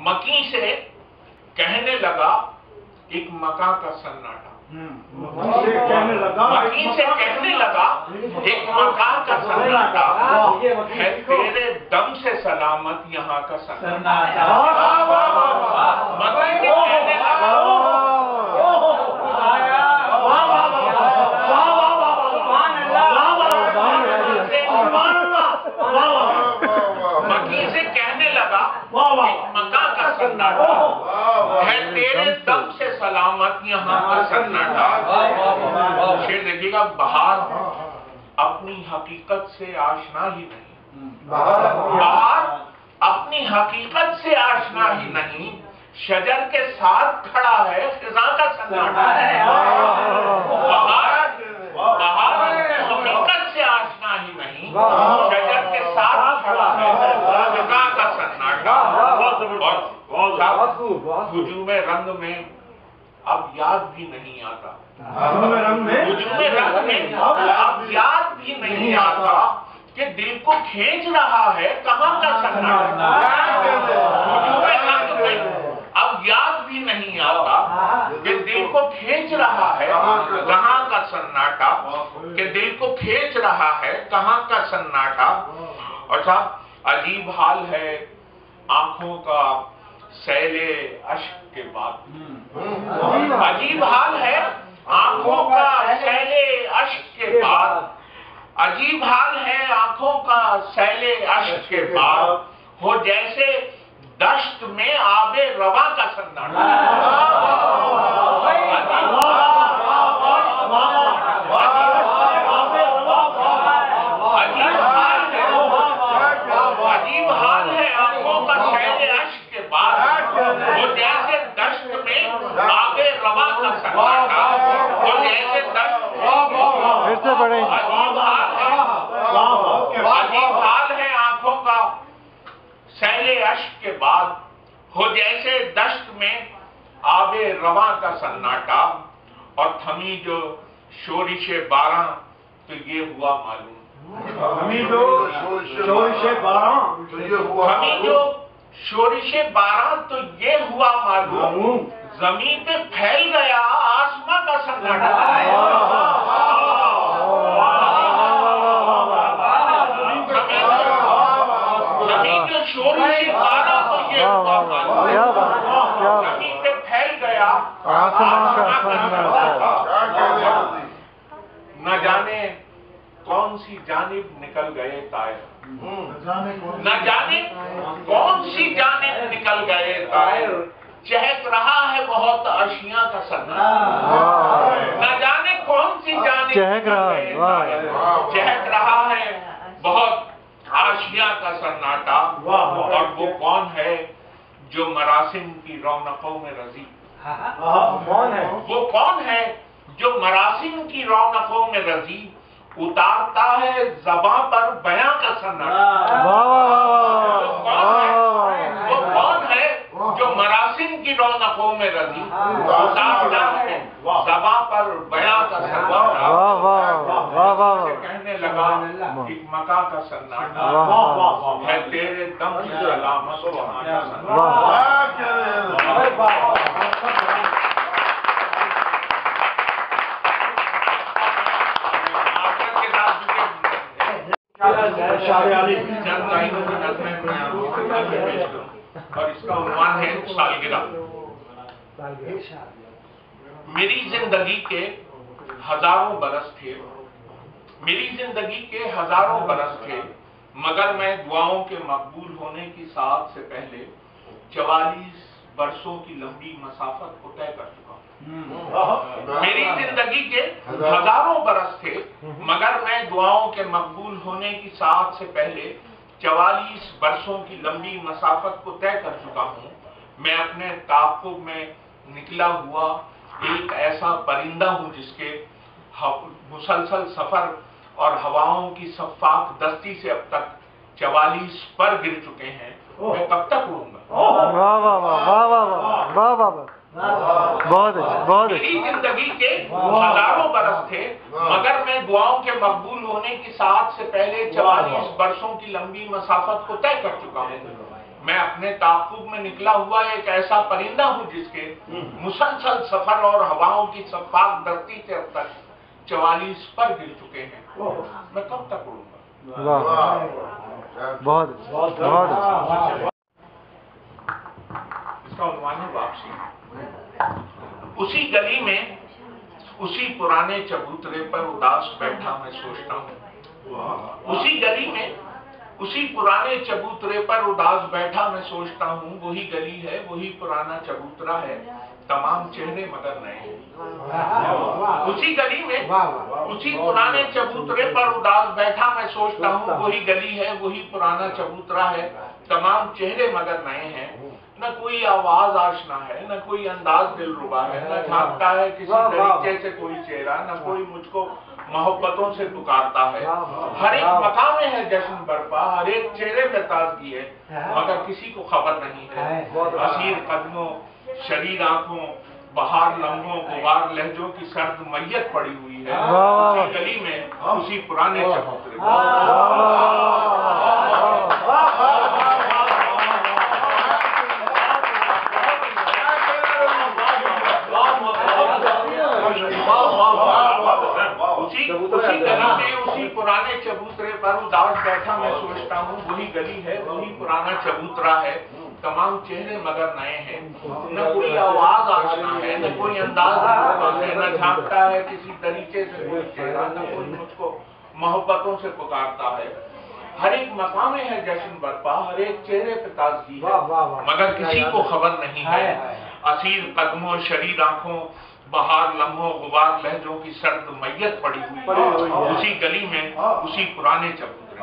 مکی سے کہنے لگا ایک مکا کا سناٹا، مکی سے کہنے لگا ایک مکا کا سناٹا ہے، تیرے دم سے سلامت یہاں کا سناٹا۔ مکی سے کہنے لگا مکی سے کہنے لگا ایک مکا کا سناٹا ہے، تیرے دم سے سلامت یہاں کا سناٹا۔ شیر دیکھیے گا، بہار اپنی حقیقت سے آشنا ہی نہیں، بہار اپنی حقیقت سے آشنا ہی نہیں، شجر کے ساتھ کھڑا ہے خزاں کا سناٹا ہے۔ بہار حقیقت سے آشنا ہی نہیں، شجر کے ساتھ کھڑا ہے خزاں کا سناٹا۔ ہجوم رنگ میں اب یاد بھی نہیں آتا، ہجوم رنگ میں اب یاد بھی نہیں آتا کہ دل کو کھینچ رہا ہے کہاں کا سناٹا۔ ہجوم رنگ میں اب یاد بھی نہیں آتا کہ دل کو کھینچ رہا ہے کہاں کا سناٹا، کہ دل کو کھینچ رہا ہے کہاں کا سناٹا۔ اور صاحب عجیب حال ہے آنکھوں کا سیل اشک کے بعد، عجیب حال ہے آنکھوں کا سیل اشک کے بعد، عجیب حال ہے آنکھوں کا سیل اشک کے بعد، ہو جیسے دشت میں آب رواں کا سناٹا۔ عجیب حال ہے آنکھوں کا سیل اشک کے بعد، وہ جیسے دشت میں آب رواں کا سناٹا، وہ جیسے دشت عجیب حال ہے آنکھوں کا سیل اشک کے بعد، ہو جیسے دشت میں آب رواں کا سناٹا۔ اور تھمی جو شورش باراں تو یہ ہوا معلوم، تھمی جو شورش باراں تو یہ ہوا معلوم، زمین پہ پھیل گیا آسماں کا سناٹا۔ زمین جو شورش باراں تو یہ ہوا معلوم، زمین پہ پھیل گیا آسماں کا سناٹا۔ نہ جانے کون سی جانب نکل گئے طائر، نہ جانے کون سی جانب نکل گئے طائر، چہک رہا ہے بہت اشیاء کا سناٹا۔ نہ جانے کون سی جانب چہک رہا ہے بہت اشیاء کا سناٹا۔ اور وہ کون ہے جو مراسم کی رونقوں میں رضی، وہ کون ہے جو مراسم کی رونقوں میں رضی، اتارتا ہے زباں پر بیاں کا سناٹا۔ وہ کون ہے جو مراسم کی رونقوں میں رضی، اتارتا ہے زباں پر بیاں کا سناٹا۔ کہنے لگا ایک مکا کا سناٹا ہے، تیرے دم سے سلامت یہاں کا سناٹا۔ اور اس کا عنوان ہے سالگرہ۔ میری زندگی کے ہزاروں برس تھے، میری زندگی کے ہزاروں برس تھے، مگر میں دعاؤں کے مقبول ہونے کی ساعت سے پہلے 44 برسوں کی لمبی مسافت کو طے کر چکا ہوں۔ میری زندگی کے ہزاروں برس تھے، مگر میں دعاؤں کے مقبول ہونے کی ساعت سے پہلے 44 برسوں کی لمبی مسافت کو طے کر چکا ہوں۔ میں اپنے تعاقب میں نکلا ہوا ایک ایسا پرندہ ہوں جس کے مسلسل سفر اور ہواؤں کی سفاک دستی سے اب تک 44 پر گر چکے ہیں۔ میں کب تک اڑوں گا؟ بہت بہت میری زندگی کے ہزاروں برس تھے، مگر میں دعاؤں کے مقبول ہونے کی ساعت سے پہلے 44 برسوں کی لمبی مسافت کو طے کر چکا ہوں۔ میں اپنے تعاقب میں نکلا ہوا ایک ایسا پرندہ ہوں جس کے مسلسل سفر اور ہواؤں کی سفاق دھرتی سے اب تک 44 پر گر چکے ہیں۔ میں کب تک اڑوں گا؟ بہت بہت اس کا عنوان ہے واپسی۔ اسی گلی میں اسی پرانے چبوترے پر اداس بیٹھا میں سوچتا ہوں، اسی گلی میں اسی پرانے چبوترے پر اداس بیٹھا میں سوچتا ہوں، وہی گلی ہے، وہی پرانا چبوترا ہے، تمام چہرے مگر نئے ہیں۔ اسی گلی میں اسی پرانے چبوترے پر اداس بیٹھا میں سوچتا ہوں، وہی گلی ہے، وہی پرانا چبوترا ہے، تمام چہرے مگر نئے ہیں۔ نہ کوئی آواز آشنا ہے، نہ کوئی انداز دلربا ہے، نہ جھانکتا ہے کسی طریقے سے کوئی چہرہ، نہ کوئی مجھ کو محبتوں سے پکارتا ہے۔ ہر ایک مقام میں ہے جشن برپا، ہر ایک چہرے پہ تازگی ہے، مگر کسی کو خبر نہیں ہے۔ اسیر قدموں، شریر آنکھوں، بہار لمحوں، غبار لہجوں کی سرد میت پڑی ہوئی ہے اسی گلی میں اسی پرانے چبوترے اسی گلی میں اسی پرانے چبوترے پر اداس بیٹھا میں سوچتا ہوں، وہی گلی ہے، وہی پرانا چبوترا ہے، تمام چہرے مگر نئے ہیں۔ نہ کوئی آواز آشنا ہے، نہ کوئی انداز ہے، نہ جھانکتا ہے کسی طریقے سے کوئی چہرہ، نہ کوئی مجھ کو محبتوں سے پکارتا ہے۔ ہر ایک مقام میں ہے جشن برپا، ہر ایک چہرے پہ تازگی ہے، مگر کسی کو خبر نہیں ہے۔ اسیر قدموں، شریر آنکھوں، بہار لمحوں، غبار لہجوں کی سرد میت پڑی ہوئی ہے اسی گلی میں اسی پرانے چبوترے